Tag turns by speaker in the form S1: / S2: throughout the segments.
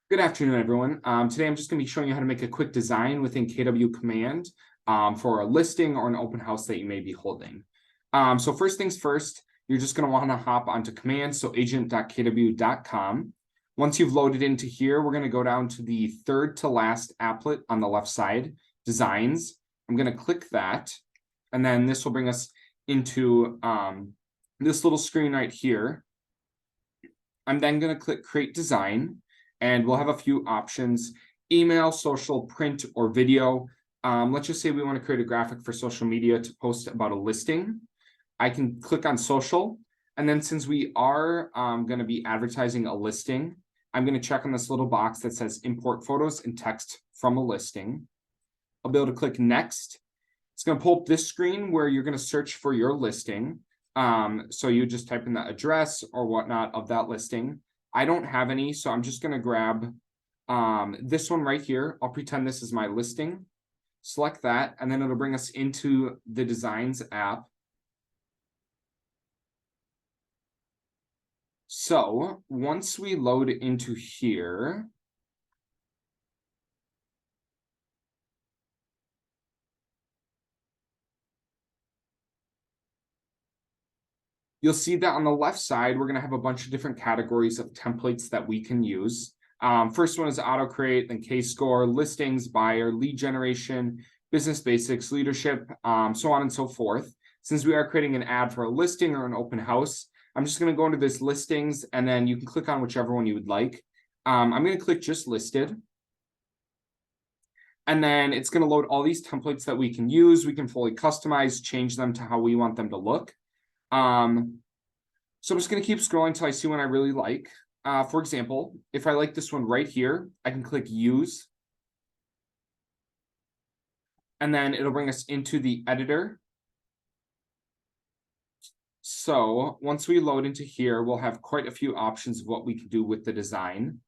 S1: Good afternoon, everyone. Today I'm just going to be showing you how to make a quick design within KW Command for a listing or an open house that you may be holding. So first things first, you're just going to want to hop onto Command, so agent.kw.com. Once you've loaded into here, we're going to go down to the third to last applet on the left side, Designs. I'm going to click that, and then this will bring us into this little screen right here. I'm then going to click Create Design. And we'll have a few options: email, social, print, or video. Let's just say we want to create a graphic for social media to post about a listing. I can click on social. And then since we are going to be advertising a listing, I'm going to check on this little box that says import photos and text from a listing. I'll be able to click next. It's going to pull up this screen where you're going to search for your listing. So you just type in the address or whatnot of that listing. I don't have any, so I'm just going to grab this one right here. I'll pretend this is my listing. Select that, and then it'll bring us into the Designs app. So once we load into here, you'll see that on the left side, we're going to have a bunch of different categories of templates that we can use. First one is auto create, then K-score, listings, buyer, lead generation, business basics, leadership, so on and so forth. Since we are creating an ad for a listing or an open house, I'm just going to go into this listings, and then you can click on whichever one you would like. I'm going to click just listed. And then it's going to load all these templates that we can use. We can fully customize, change them to how we want them to look. So I'm just going to keep scrolling until I see one I really like. For example, if I like this one right here, I can click use. And then it'll bring us into the editor. So once we load into here, we'll have quite a few options of what we can do with the design.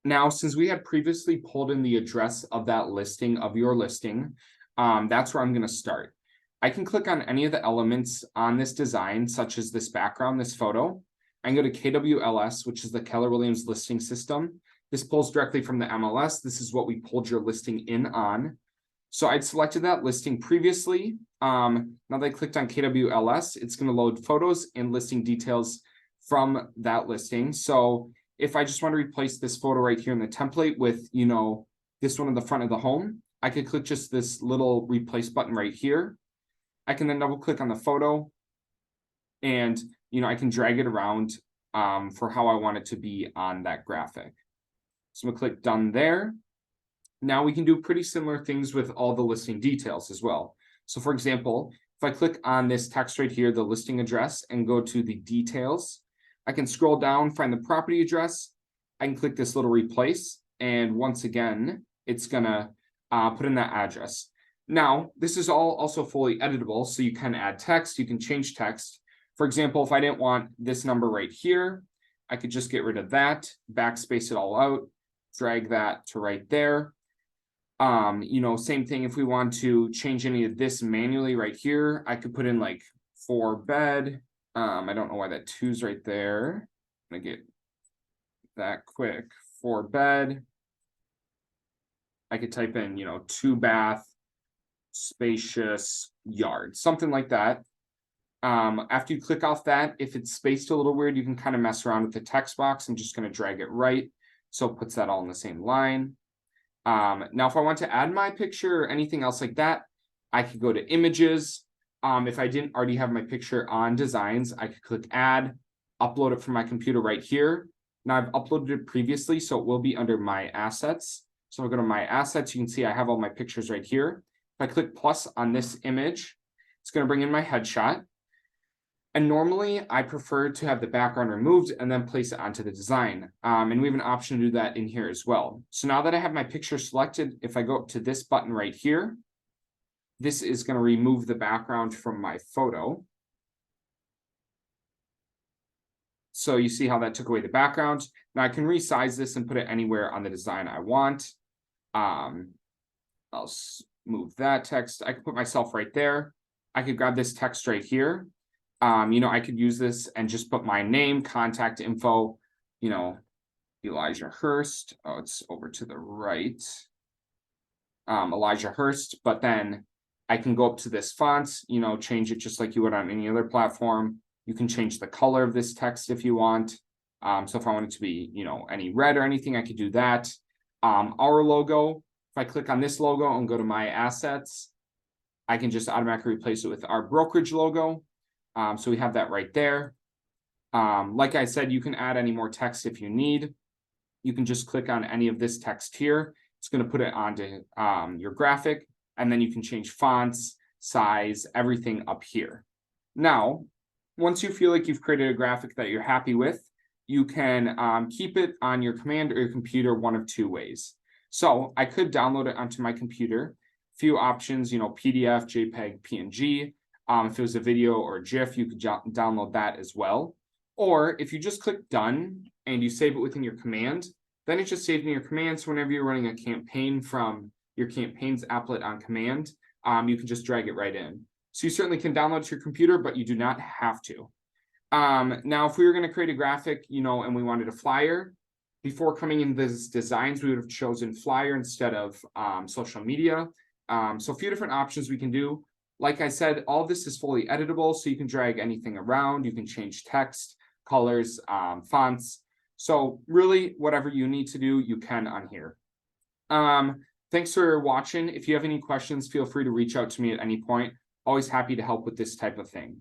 S1: Now, since we had previously pulled in the address of that listing, of your listing, that's where I'm going to start. I can click on any of the elements on this design, such as this background, this photo. I can go to KWLS, which is the Keller Williams listing system. This pulls directly from the MLS. This is what we pulled your listing in on. So I'd selected that listing previously. Now that I clicked on KWLS, it's going to load photos and listing details from that listing. So if I just want to replace this photo right here in the template with, this one in the front of the home, I could click just this little replace button right here. I can then double click on the photo, and I can drag it around for how I want it to be on that graphic. So I'm gonna click done there. Now we can do pretty similar things with all the listing details as well. So for example, if I click on this text right here, the listing address, and go to the details, I can scroll down, find the property address. I can click this little replace, and once again, it's gonna put in that address. Now, this is all also fully editable, so you can add text, you can change text. For example, if I didn't want this number right here, I could just get rid of that, backspace it all out, drag that to right there. Same thing if we want to change any of this manually right here, I could put in like 4 bed. I don't know why that 2's right there. I'm gonna get that quick. 4 bed. I could type in, 2 bath, spacious yard, something like that. After you click off that, if it's spaced a little weird, you can kind of mess around with the text box. I'm just going to drag it right, so it puts that all in the same line. Now, if I want to add my picture or anything else like that, I could go to images. If I didn't already have my picture on designs, I could click add, upload it from my computer right here. Now I've uploaded it previously, so it will be under my assets. So I'll go to my assets. You can see I have all my pictures right here. If I click plus on this image, it's going to bring in my headshot. And normally I prefer to have the background removed and then place it onto the design. And we have an option to do that in here as well. So now that I have my picture selected, if I go up to this button right here, this is going to remove the background from my photo. So you see how that took away the background. Now I can resize this and put it anywhere on the design I want. I'll move that text. I could put myself right there. I could grab this text right here. I could use this and just put my name, contact info, you know, Elijah Hurst. Oh, it's over to the right. Elijah Hurst, but then I can go up to this font, change it just like you would on any other platform. You can change the color of this text if you want. So if I want it to be, any red or anything, I could do that. Our logo, if I click on this logo and go to my assets, I can just automatically replace it with our brokerage logo. So we have that right there. Like I said, you can add any more text if you need. You can just click on any of this text here. It's going to put it onto your graphic, and then you can change fonts, size, everything up here. Now, once you feel like you've created a graphic that you're happy with, you can keep it on your command or your computer one of two ways. So I could download it onto my computer. Few options, PDF, JPEG, PNG. If it was a video or a GIF, you could download that as well. Or if you just click done and you save it within your command, then it's just saved in your command. So whenever you're running a campaign from your campaigns applet on command, you can just drag it right in. So you certainly can download it to your computer, but you do not have to. Now, if we were going to create a graphic, and we wanted a flyer, before coming in this designs, we would have chosen flyer instead of social media. So a few different options we can do. Like I said, all of this is fully editable, so you can drag anything around. You can change text, colors, fonts. So really, whatever you need to do, you can on here. Thanks for watching. If you have any questions, feel free to reach out to me at any point. Always happy to help with this type of thing.